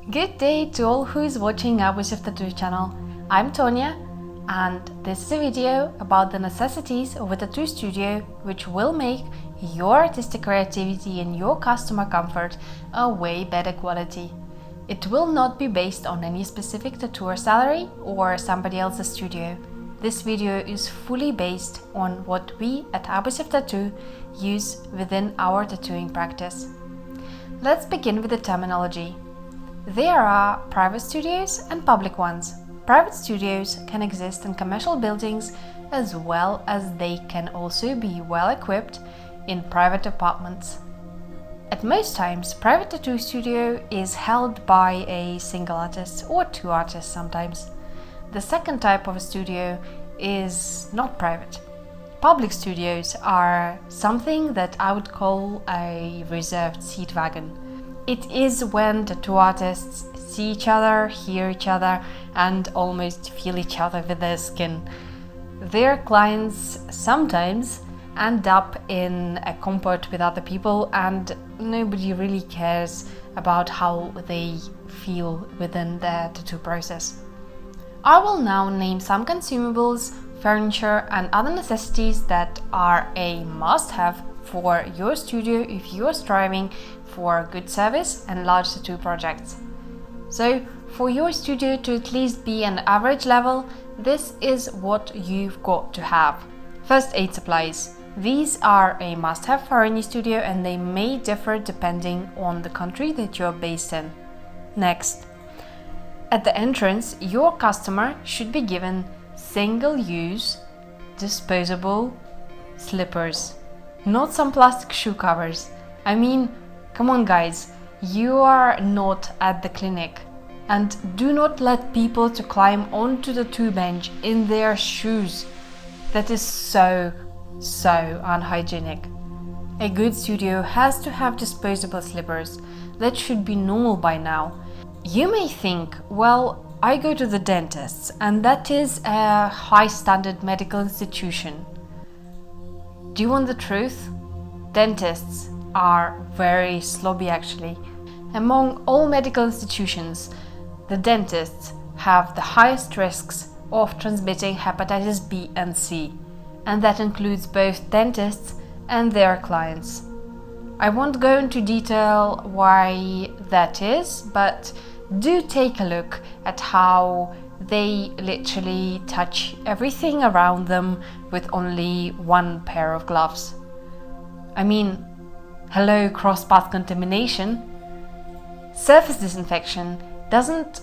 Good day to all who is watching Hours of Tattoo channel. I'm Tonya and this is a video about the necessities of a tattoo studio which will make your artistic creativity and your customer comfort a way better quality. It will not be based on any specific tattooer salary or somebody else's studio. This video is fully based on what we at Hours of Tattoo use within our tattooing practice. Let's begin with the terminology. There are private studios and public ones. Private studios can exist in commercial buildings as well as they can also be well equipped in private apartments. At most times, private tattoo studio is held by a single artist or two artists sometimes. The second type of a studio is not private. Public studios are something that I would call a reserved seat wagon. It is when the two artists see each other, hear each other, and almost feel each other with their skin. Their clients sometimes end up in a compound with other people and nobody really cares about how they feel within their tattoo process. I will now name some consumables, furniture and other necessities that are a must-have for your studio if you are striving for good service and large tattoo projects. So, for your studio to at least be an average level, this is what you've got to have. First aid supplies. These are a must-have for any studio and they may differ depending on the country that you're based in. Next, at the entrance, your customer should be given single-use, disposable slippers, not some plastic shoe covers. I mean, come on guys, you are not at the clinic. And do not let people to climb onto the tattoo bench in their shoes. That is so unhygienic. A good studio has to have disposable slippers. That should be normal by now. You may think, well, I go to the dentist and that is a high standard medical institution. Do you want the truth? Dentists are very slobby actually. Among all medical institutions, the dentists have the highest risks of transmitting hepatitis B and C, and that includes both dentists and their clients. I won't go into detail why that is, but do take a look at how they literally touch everything around them with only one pair of gloves. I mean, hello, cross-path contamination. Surface disinfection doesn't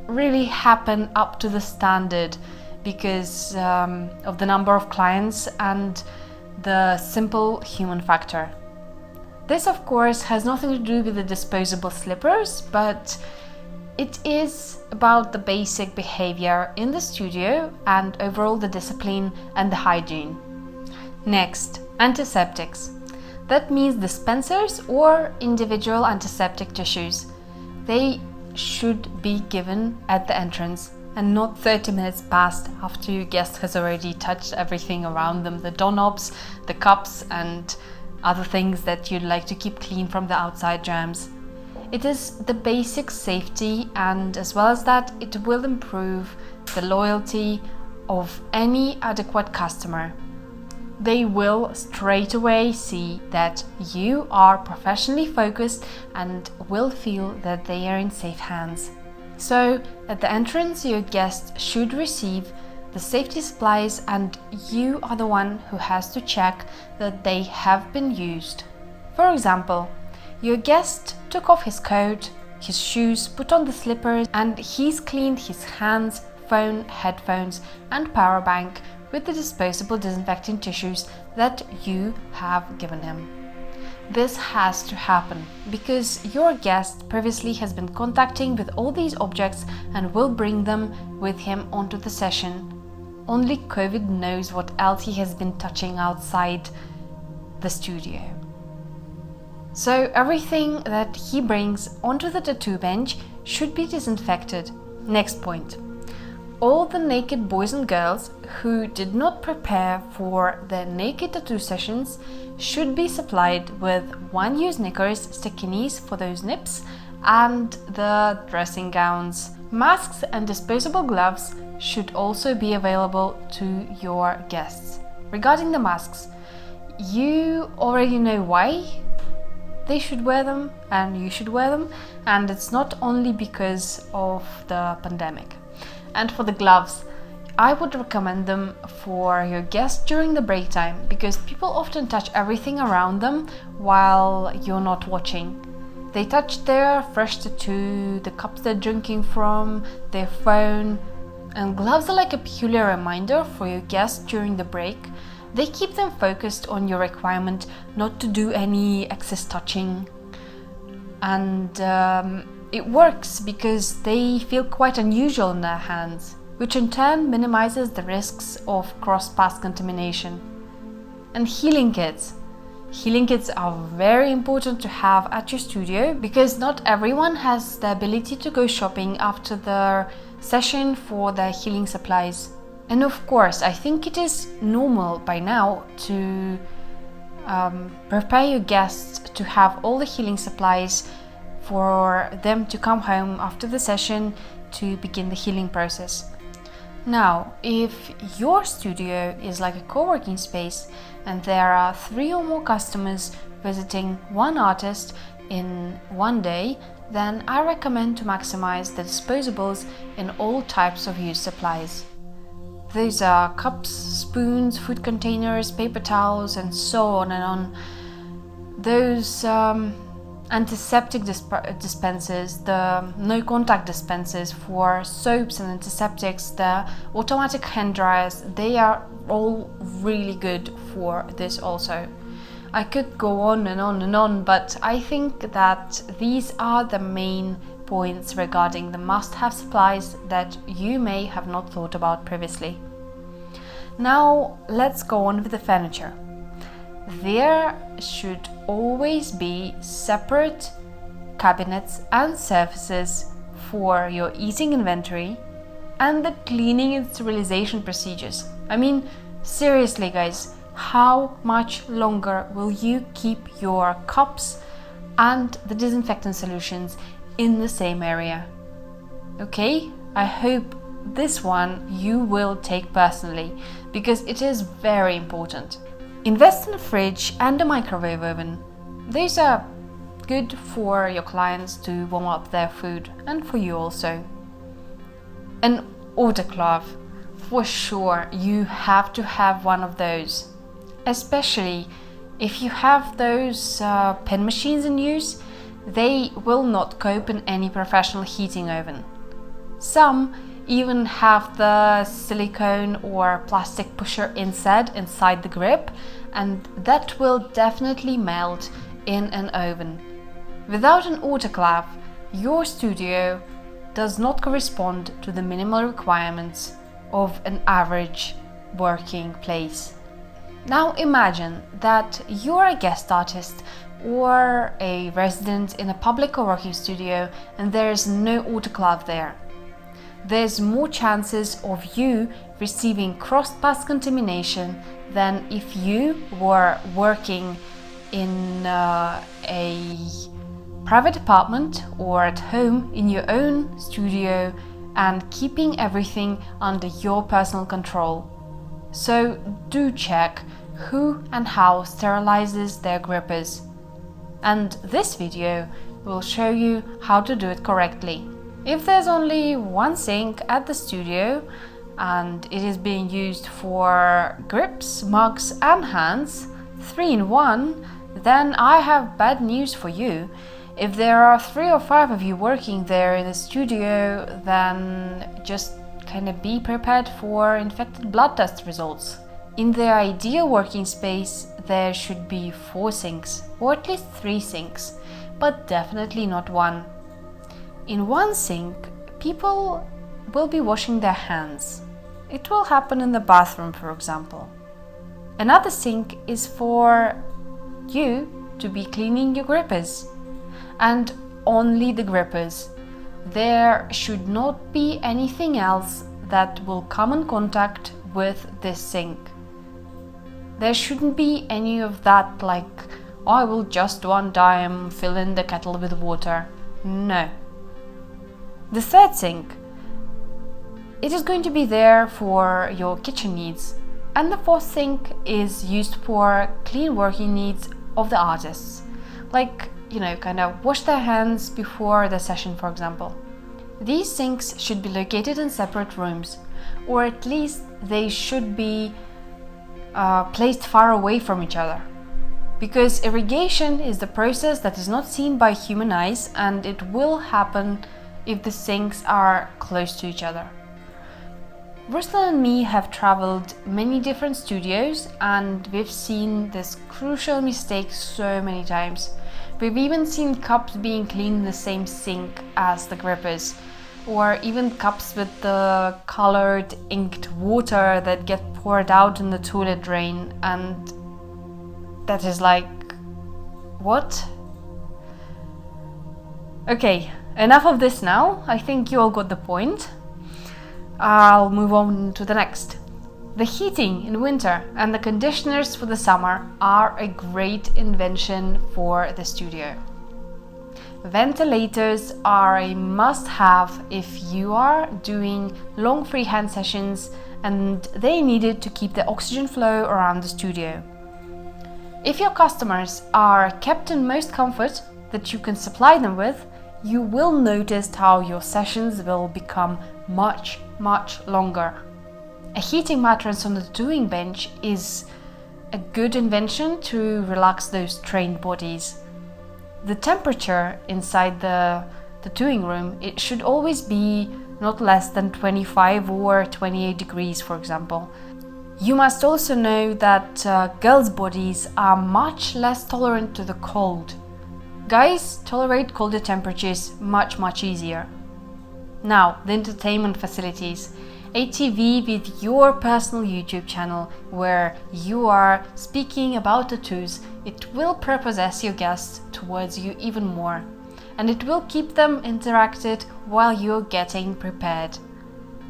really happen up to the standard because of the number of clients and the simple human factor. This, of course, has nothing to do with the disposable slippers, but it is about the basic behavior in the studio and overall the discipline and the hygiene. Next, antiseptics. That means dispensers or individual antiseptic tissues. They should be given at the entrance and not 30 minutes past after your guest has already touched everything around them, the doorknobs, the cups and other things that you'd like to keep clean from the outside germs. It is the basic safety, and as well as that, it will improve the loyalty of any adequate customer. They will straight away see that you are professionally focused and will feel that they are in safe hands. So, at the entrance, your guest should receive the safety supplies and you are the one who has to check that they have been used. For example, your guest took off his coat, his shoes, put on the slippers, and he's cleaned his hands, phone, headphones, and power bank with the disposable disinfecting tissues that you have given him. This has to happen because your guest previously has been contacting with all these objects and will bring them with him onto the session. Only COVID knows what else he has been touching outside the studio. So everything that he brings onto the tattoo bench should be disinfected. Next point. All the naked boys and girls who did not prepare for their naked tattoo sessions should be supplied with one-use knickers, stickinis for those nips, and the dressing gowns. Masks and disposable gloves should also be available to your guests. Regarding the masks, you already know why they should wear them and you should wear them, and it's not only because of the pandemic. And for the gloves, I would recommend them for your guests during the break time, because people often touch everything around them while you're not watching. They touch their fresh tattoo, the cups they're drinking from, their phone, and gloves are like a peculiar reminder for your guests during the break. They keep them focused on your requirement not to do any excess touching. And it works because they feel quite unusual in their hands, which in turn minimizes the risks of cross-path contamination. And healing kits. Healing kits are very important to have at your studio, because not everyone has the ability to go shopping after their session for their healing supplies. And of course, I think it is normal by now to prepare your guests to have all the healing supplies for them to come home after the session to begin the healing process. Now, if your studio is like a co-working space and there are 3 or more customers visiting one artist in one day, then I recommend to maximize the disposables in all types of used supplies. These are cups, spoons, food containers, paper towels, and so on and on. Those antiseptic dispensers, the no-contact dispensers for soaps and antiseptics, the automatic hand dryers, they are all really good for this also. I could go on and on and on, but I think that these are the main points regarding the must-have supplies that you may have not thought about previously. Now let's go on with the furniture. There should always be separate cabinets and surfaces for your eating inventory and the cleaning and sterilization procedures. I mean, seriously guys, how much longer will you keep your cups and the disinfectant solutions in the same area? Okay, I hope this one you will take personally, because it is very important. Invest in a fridge and a microwave oven. These are good for your clients to warm up their food, and for you also. An autoclave, for sure you have to have one of those, especially if you have those pen machines in use. They will not cope in any professional heating oven. Some even have the silicone or plastic pusher inside the grip, and that will definitely melt in an oven. Without an autoclave, your studio does not correspond to the minimal requirements of an average working place. Now imagine that you're a guest artist or a resident in a public or working studio and there is no autoclave there. There's more chances of you receiving cross-path contamination than if you were working in a private apartment or at home in your own studio and keeping everything under your personal control. So do check who and how sterilizes their grippers. And this video will show you how to do it correctly. If there's only one sink at the studio and it is being used for grips, mugs and hands, 3 in 1, then I have bad news for you. If there are 3 or 5 of you working there in the studio, then just kind of be prepared for infected blood test results. In the ideal working space, there should be 4 sinks, or at least 3 sinks, but definitely not 1. In one sink, people will be washing their hands. It will happen in the bathroom, for example. Another sink is for you to be cleaning your grippers, and only the grippers. There should not be anything else that will come in contact with this sink. There shouldn't be any of that like, oh, I will just one time fill in the kettle with water. No. The third sink, it is going to be there for your kitchen needs. And the fourth sink is used for clean working needs of the artists. Like, kind of wash their hands before the session, for example. These sinks should be located in separate rooms, or at least they should be placed far away from each other. Because irrigation is the process that is not seen by human eyes, and it will happen if the sinks are close to each other. Ruslan and me have traveled many different studios, and we've seen this crucial mistake so many times. We've even seen cups being cleaned in the same sink as the grippers, or even cups with the colored inked water that get poured out in the toilet drain, and that is like, what? Okay, enough of this now. I think you all got the point. I'll move on to the next. The heating in winter and the conditioners for the summer are a great invention for the studio. Ventilators are a must-have if you are doing long freehand sessions, and they needed to keep the oxygen flow around the studio. If your customers are kept in most comfort that you can supply them with, you will notice how your sessions will become much longer. A heating mattress on the tattooing bench is a good invention to relax those trained bodies. The temperature inside the tattooing room, it should always be not less than 25 or 28 degrees, for example. You must also know that girls' bodies are much less tolerant to the cold. Guys tolerate colder temperatures much easier. Now, the entertainment facilities. A TV with your personal YouTube channel where you are speaking about tattoos, it will prepossess your guests towards you even more, and it will keep them interacted while you're getting prepared.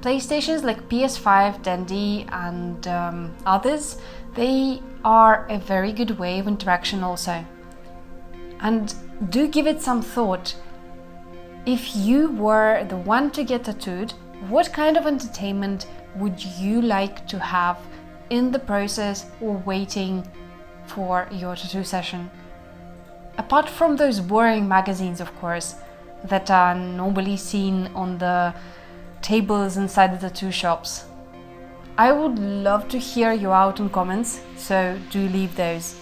PlayStations like PS5, 10D and others, they are a very good way of interaction also. And do give it some thought. If you were the one to get tattooed, what kind of entertainment would you like to have in the process or waiting for your tattoo session? Apart from those boring magazines, of course, that are normally seen on the tables inside the tattoo shops. I would love to hear you out in comments, so do leave those.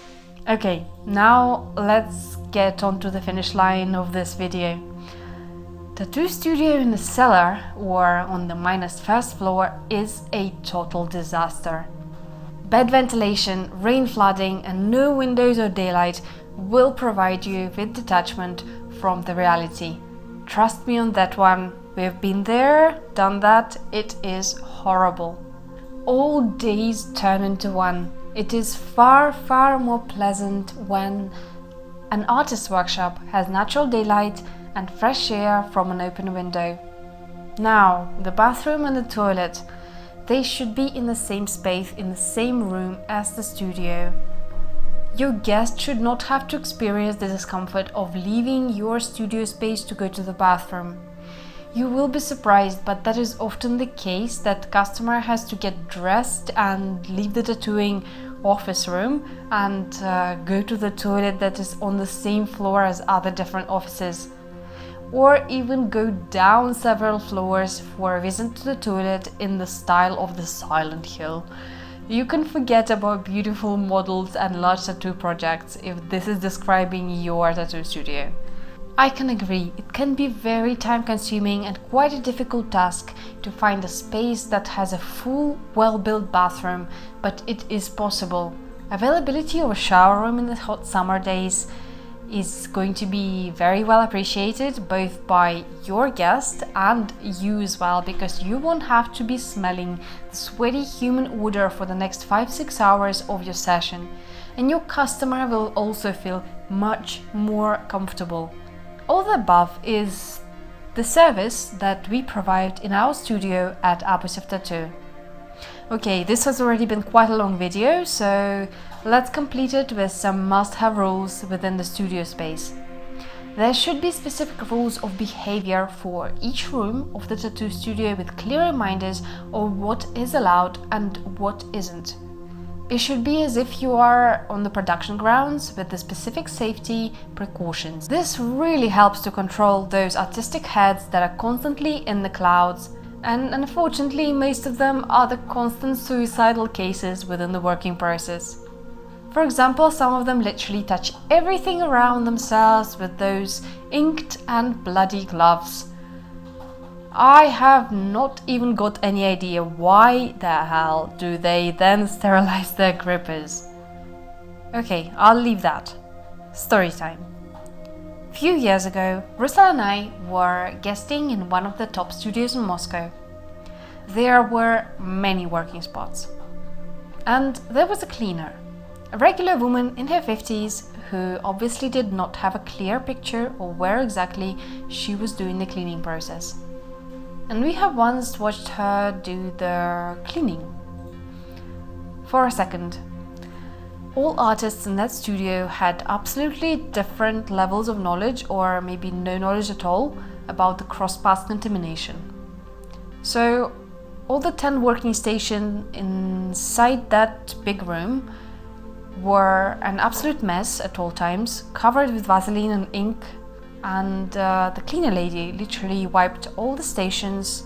Okay, now let's get on to the finish line of this video. Tattoo studio in the cellar or on the -1st floor is a total disaster. Bad ventilation, rain flooding and no windows or daylight will provide you with detachment from the reality. Trust me on that one. We've been there, done that. It is horrible. All days turn into one. It is far more pleasant when an artist's workshop has natural daylight and fresh air from an open window. Now, the bathroom and the toilet, they should be in the same space, in the same room as the studio. Your guest should not have to experience the discomfort of leaving your studio space to go to the bathroom. You will be surprised, but that is often the case, that the customer has to get dressed and leave the tattooing office room and go to the toilet that is on the same floor as other different offices. Or even go down several floors for a visit to the toilet in the style of the Silent Hill. You can forget about beautiful models and large tattoo projects if this is describing your tattoo studio. I can agree, it can be very time-consuming and quite a difficult task to find a space that has a full, well-built bathroom, but it is possible. Availability of a shower room in the hot summer days is going to be very well appreciated both by your guest and you as well, because you won't have to be smelling the sweaty human odor for the next 5-6 hours of your session, and your customer will also feel much more comfortable. All the above is the service that we provide in our studio at Abusive Tattoo. Okay, this has already been quite a long video, so let's complete it with some must-have rules within the studio space. There should be specific rules of behavior for each room of the tattoo studio with clear reminders of what is allowed and what isn't. It should be as if you are on the production grounds with the specific safety precautions. This really helps to control those artistic heads that are constantly in the clouds, and unfortunately most of them are the constant suicidal cases within the working process. For example, some of them literally touch everything around themselves with those inked and bloody gloves. I have not even got any idea why the hell do they then sterilize their grippers. Okay, I'll leave that. Story time. A few years ago, Ruslan and I were guesting in one of the top studios in Moscow. There were many working spots. And there was a cleaner, a regular woman in her 50s who obviously did not have a clear picture of where exactly she was doing the cleaning process. And we have once watched her do the cleaning. For a second, all artists in that studio had absolutely different levels of knowledge, or maybe no knowledge at all, about the cross-path contamination. So all the 10 working stations inside that big room were an absolute mess at all times, covered with Vaseline and ink, and the cleaner lady literally wiped all the stations,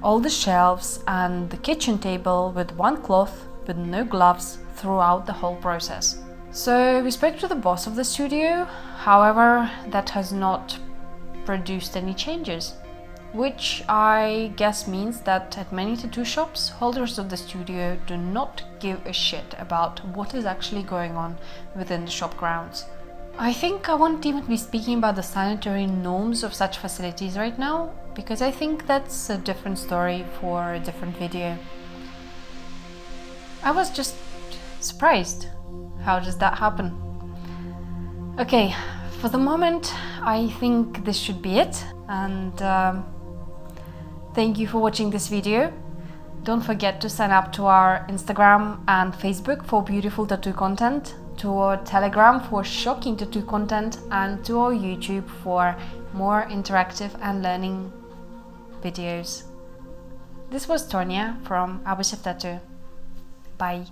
all the shelves and the kitchen table with one cloth with no gloves throughout the whole process. So we spoke to the boss of the studio, however that has not produced any changes, which I guess means that at many tattoo shops, holders of the studio do not give a shit about what is actually going on within the shop grounds. I think I won't even be speaking about the sanitary norms of such facilities right now, because I think that's a different story for a different video. I was just surprised. How does that happen? Okay, for the moment I think this should be it, and thank you for watching this video. Don't forget to sign up to our Instagram and Facebook for beautiful tattoo content, to our Telegram for shocking tattoo content, and to our YouTube for more interactive and learning videos. This was Tonya from Abushev Tattoo. Bye.